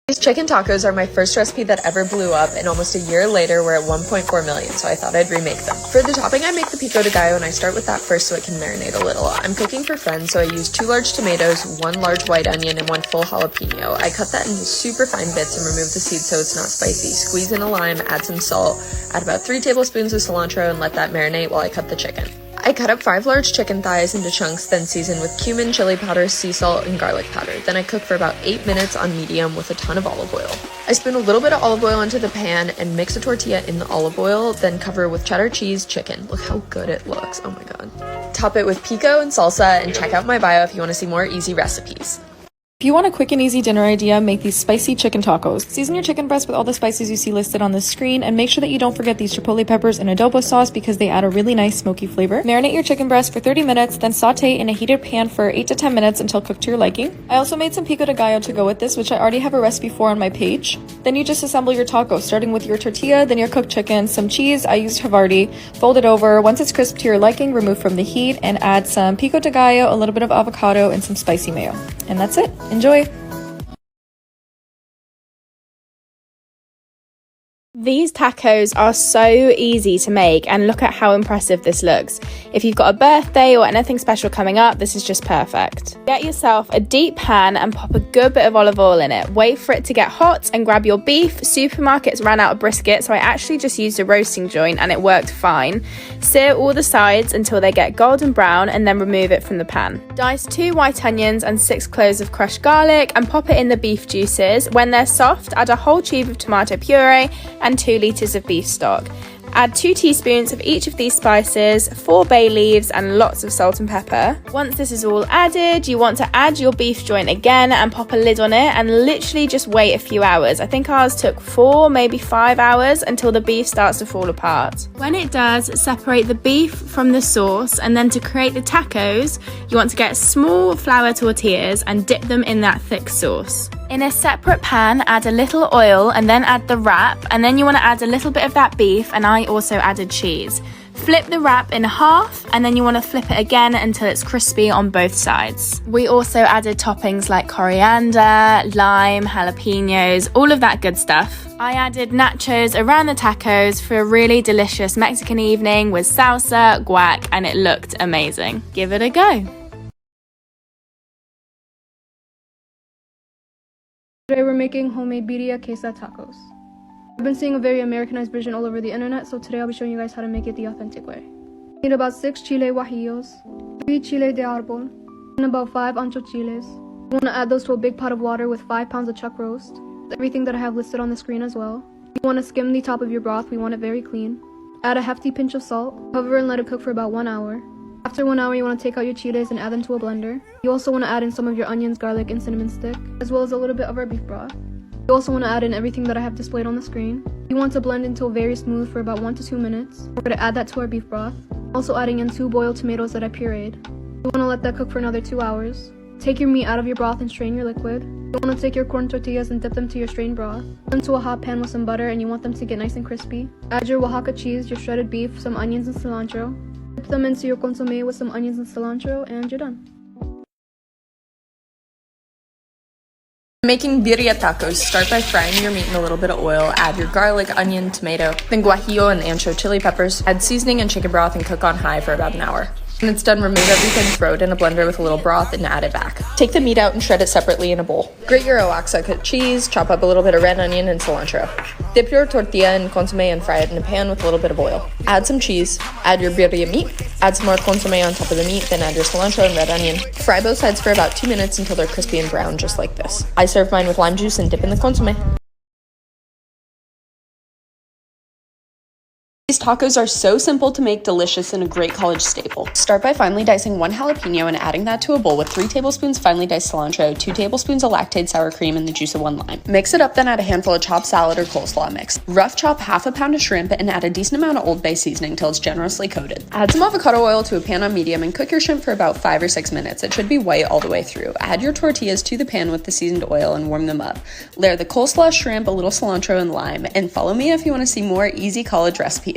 These chicken tacos are my first recipe that ever blew up, and almost a year later we're at 1.4 million, so I thought I'd remake them. For the topping, I make the pico de gallo, and I start with that first so it can marinate a little. I'm cooking for friends, so I use 2 large tomatoes, 1 large white onion, and 1 full jalapeno. I cut that into super fine bits and remove the seeds so it's not spicy. Squeeze in a lime, add some salt, add about 3 tablespoons of cilantro, and let that marinate while I cut the chicken. I cut up 5 large chicken thighs into chunks, then season with cumin, chili powder, sea salt, and garlic powder. Then I cook for about 8 minutes on medium with a ton of olive oil. I spoon a little bit of olive oil into the pan and mix a tortilla in the olive oil, then cover with cheddar cheese chicken. Look how good it looks, oh my god. Top it with pico and salsa, and check out my bio if you want to see more easy recipes. If you want a quick and easy dinner idea, make these spicy chicken tacos. Season your chicken breast with all the spices you see listed on the screen, and make sure that you don't forget these chipotle peppers and adobo sauce because they add a really nice smoky flavor. Marinate your chicken breast for 30 minutes, then saute in a heated pan for 8 to 10 minutes until cooked to your liking. I also made some pico de gallo to go with this, which I already have a recipe for on my page. Then you just assemble your tacos, starting with your tortilla, then your cooked chicken, some cheese, I used Havarti, fold it over. Once it's crisp to your liking, remove from the heat, and add some pico de gallo, a little bit of avocado, and some spicy mayo. And that's it. Enjoy! These tacos are so easy to make, and look at how impressive this looks. If you've got a birthday or anything special coming up, this is just perfect. Get yourself a deep pan and pop a good bit of olive oil in it. Wait for it to get hot and grab your beef. Supermarkets ran out of brisket, so I actually just used a roasting joint and it worked fine. Sear all the sides until they get golden brown and then remove it from the pan. Dice 2 white onions and 6 cloves of crushed garlic and pop it in the beef juices. When they're soft, add a whole tube of tomato puree and 2 litres of beef stock. Add 2 teaspoons of each of these spices, 4 bay leaves, and lots of salt and pepper. Once this is all added, you want to add your beef joint again and pop a lid on it and literally just wait a few hours. I think ours took 4, maybe 5 hours until the beef starts to fall apart. When it does, separate the beef from the sauce, and then to create the tacos, you want to get small flour tortillas and dip them in that thick sauce. In a separate pan, add a little oil and then add the wrap, and then you want to add a little bit of that beef, and I also added cheese. Flip the wrap in half, and then you want to flip it again until it's crispy on both sides. We also added toppings like coriander, lime, jalapenos, all of that good stuff. I added nachos around the tacos for a really delicious Mexican evening with salsa, guac, and it looked amazing. Give it a go. Today we're making homemade birria queso tacos. I've been seeing a very Americanized version all over the internet, so today I'll be showing you guys how to make it the authentic way. You need about 6 chile guajillos, 3 chile de árbol, and about 5 ancho chiles. You want to add those to a big pot of water with 5 pounds of chuck roast. Everything that I have listed on the screen as well. You want to skim the top of your broth, we want it very clean. Add a hefty pinch of salt, cover and let it cook for about 1 hour. After 1 hour, you want to take out your chiles and add them to a blender. You also want to add in some of your onions, garlic, and cinnamon stick, as well as a little bit of our beef broth. You also want to add in everything that I have displayed on the screen. You want to blend until very smooth for about 1 to 2 minutes. We're going to add that to our beef broth. Also adding in 2 boiled tomatoes that I pureed. You want to let that cook for another 2 hours. Take your meat out of your broth and strain your liquid. You want to take your corn tortillas and dip them to your strained broth. Put them to a hot pan with some butter, and you want them to get nice and crispy. Add your Oaxaca cheese, your shredded beef, some onions and cilantro. Dip them into your consomme with some onions and cilantro, and you're done. Making birria tacos, start by frying your meat in a little bit of oil, add your garlic, onion, tomato, then guajillo and ancho chili peppers, add seasoning and chicken broth and cook on high for about an hour. When it's done, remove everything, throw it in a blender with a little broth, and add it back. Take the meat out and shred it separately in a bowl. Grate your Oaxaca cheese, chop up a little bit of red onion and cilantro. Dip your tortilla in consomme and fry it in a pan with a little bit of oil. Add some cheese, add your birria meat, add some more consomme on top of the meat, then add your cilantro and red onion. Fry both sides for about 2 minutes until they're crispy and brown, just like this. I serve mine with lime juice and dip in the consomme. These tacos are so simple to make, delicious, and a great college staple. Start by finely dicing 1 jalapeno and adding that to a bowl with 3 tablespoons finely diced cilantro, 2 tablespoons of lactate sour cream, and the juice of 1 lime. Mix it up, then add a handful of chopped salad or coleslaw mix. Rough chop half a pound of shrimp and add a decent amount of Old Bay seasoning till it's generously coated. Add some avocado oil to a pan on medium and cook your shrimp for about 5 or 6 minutes. It should be white all the way through. Add your tortillas to the pan with the seasoned oil and warm them up. Layer the coleslaw, shrimp, a little cilantro, and lime, and follow me if you want to see more easy college recipes.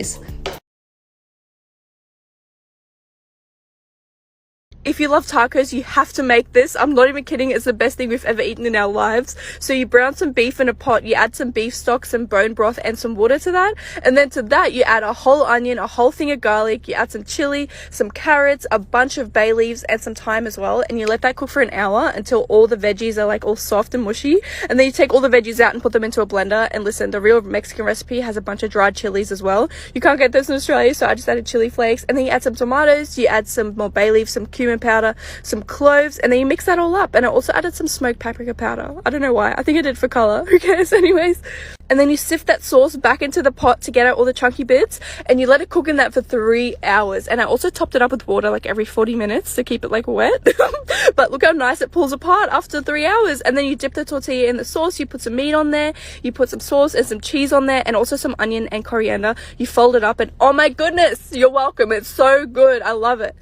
If If you love tacos, you have to make this. I'm not even kidding. It's the best thing we've ever eaten in our lives. So you brown some beef in a pot, you add some beef stock, some bone broth, and some water to that. And then to that, you add a whole onion, a whole thing of garlic, you add some chili, some carrots, a bunch of bay leaves, and some thyme as well. And you let that cook for an hour until all the veggies are like all soft and mushy. And then you take all the veggies out and put them into a blender. And listen, the real Mexican recipe has a bunch of dried chilies as well. You can't get this in Australia, so I just added chili flakes. And then you add some tomatoes, you add some more bay leaves, some cumin powder, some cloves, and then you mix that all up. And I also added some smoked paprika powder. I don't know why. I think I did for color. Who cares? Anyways. And then you sift that sauce back into the pot to get out all the chunky bits, and you let it cook in that for 3 hours. And I also topped it up with water like every 40 minutes to keep it like wet. But look how nice it pulls apart after 3 hours. And then you dip the tortilla in the sauce, you put some meat on there, you put some sauce and some cheese on there, and also some onion and coriander. You fold it up, and oh my goodness, you're welcome. It's so good. I love it.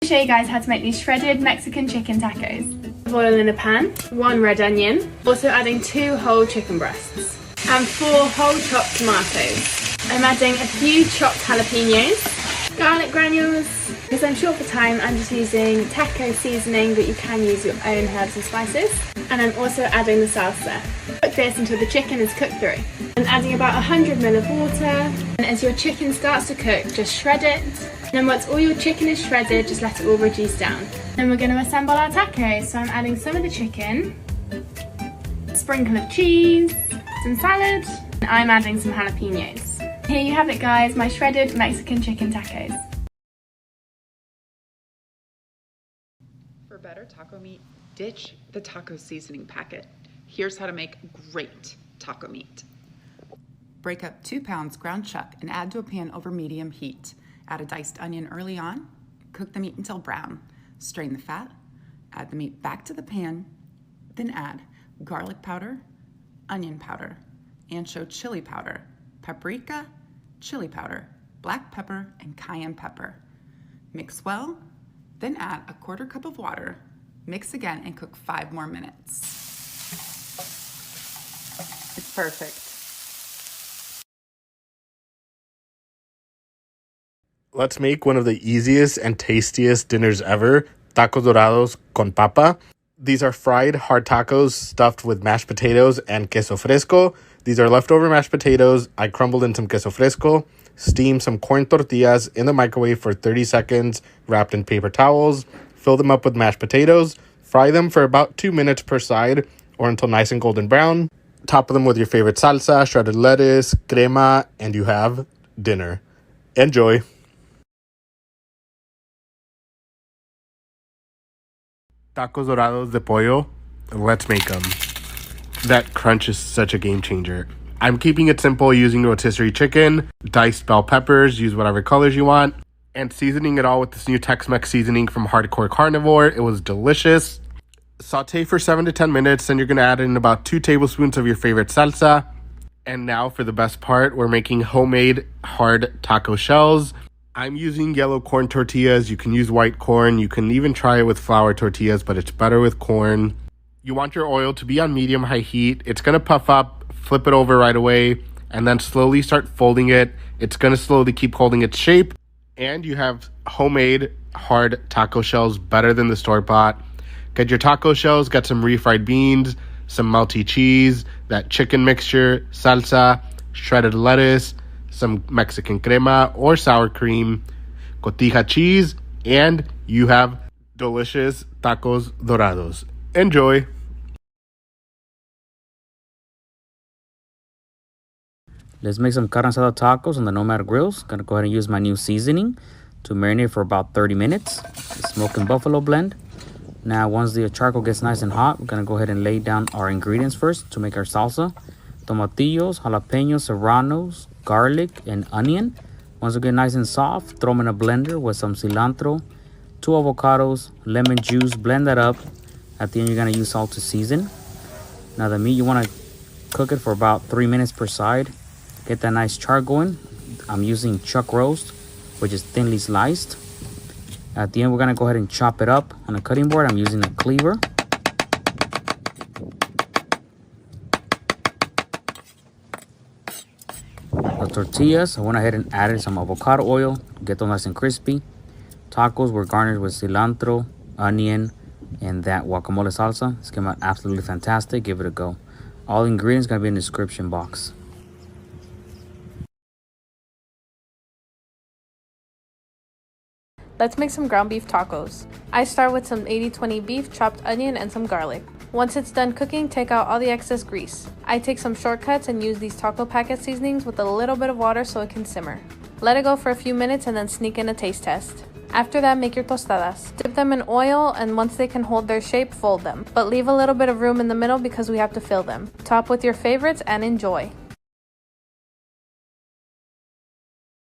I'll show you guys how to make these shredded Mexican chicken tacos. Oil in a pan, 1 red onion, also adding 2 whole chicken breasts, and 4 whole chopped tomatoes. I'm adding a few chopped jalapenos, garlic granules. Because I'm short for time, I'm just using taco seasoning, but you can use your own herbs and spices. And I'm also adding the salsa. Cook this until the chicken is cooked through. And adding about 100 ml of water. And as your chicken starts to cook, just shred it. And then once all your chicken is shredded, just let it all reduce down. Then we're going to assemble our tacos. So I'm adding some of the chicken, a sprinkle of cheese, some salad, and I'm adding some jalapenos. Here you have it, guys, my shredded Mexican chicken tacos. For better taco meat, ditch the taco seasoning packet. Here's how to make great taco meat. Break up 2 pounds ground chuck and add to a pan over medium heat. Add a diced onion early on. Cook the meat until brown. Strain the fat. Add the meat back to the pan. Then add garlic powder, onion powder, ancho chili powder, paprika, chili powder, black pepper, and cayenne pepper. Mix well. Then add a 1/4 cup of water, mix again, and cook 5 more minutes. It's perfect. Let's make one of the easiest and tastiest dinners ever, tacos dorados con papa. These are fried hard tacos stuffed with mashed potatoes and queso fresco. These are leftover mashed potatoes. I crumbled in some queso fresco. Steam some corn tortillas in the microwave for 30 seconds, wrapped in paper towels. Fill them up with mashed potatoes. Fry them for about 2 minutes per side or until nice and golden brown. Top them with your favorite salsa, shredded lettuce, crema, and you have dinner. Enjoy. Tacos dorados de pollo. Let's make them. That crunch is such a game changer. I'm keeping it simple using rotisserie chicken, diced bell peppers, use whatever colors you want, and seasoning it all with this new Tex-Mex seasoning from Hardcore Carnivore. It was delicious. Saute for 7 to 10 minutes, then you're going to add in about 2 tablespoons of your favorite salsa. And now for the best part, we're making homemade hard taco shells. I'm using yellow corn tortillas. You can use white corn. You can even try it with flour tortillas, but it's better with corn. You want your oil to be on medium-high heat. It's going to puff up. Flip it over right away, and then slowly start folding it. It's going to slowly keep holding its shape, and you have homemade hard taco shells, better than the store-bought. Get your taco shells, get some refried beans, some melty cheese, that chicken mixture, salsa, shredded lettuce, some Mexican crema or sour cream, cotija cheese, and you have delicious tacos dorados. Enjoy! Let's make some carne asada tacos on the Nomad grills. Gonna go ahead and use my new seasoning to marinate for about 30 minutes. The smoke and buffalo blend. Now, once the charcoal gets nice and hot, we're gonna go ahead and lay down our ingredients first to make our salsa. Tomatillos, jalapenos, serranos, garlic, and onion. Once they get nice and soft, throw them in a blender with some cilantro, 2 avocados, lemon juice, blend that up. At the end, you're gonna use salt to season. Now, the meat, you wanna cook it for about 3 minutes per side. Get that nice char going. I'm using chuck roast, which is thinly sliced. At the end, we're gonna go ahead and chop it up on a cutting board. I'm using a cleaver. The tortillas, I went ahead and added some avocado oil, get them nice and crispy. Tacos were garnished with cilantro, onion, and that guacamole salsa. This came out absolutely fantastic. Give it a go. All ingredients gonna be in the description box. Let's make some ground beef tacos. I start with some 80-20 beef, chopped onion, and some garlic. Once it's done cooking, take out all the excess grease. I take some shortcuts and use these taco packet seasonings with a little bit of water so it can simmer. Let it go for a few minutes and then sneak in a taste test. After that, make your tostadas. Dip them in oil, and once they can hold their shape, fold them. But leave a little bit of room in the middle because we have to fill them. Top with your favorites and enjoy.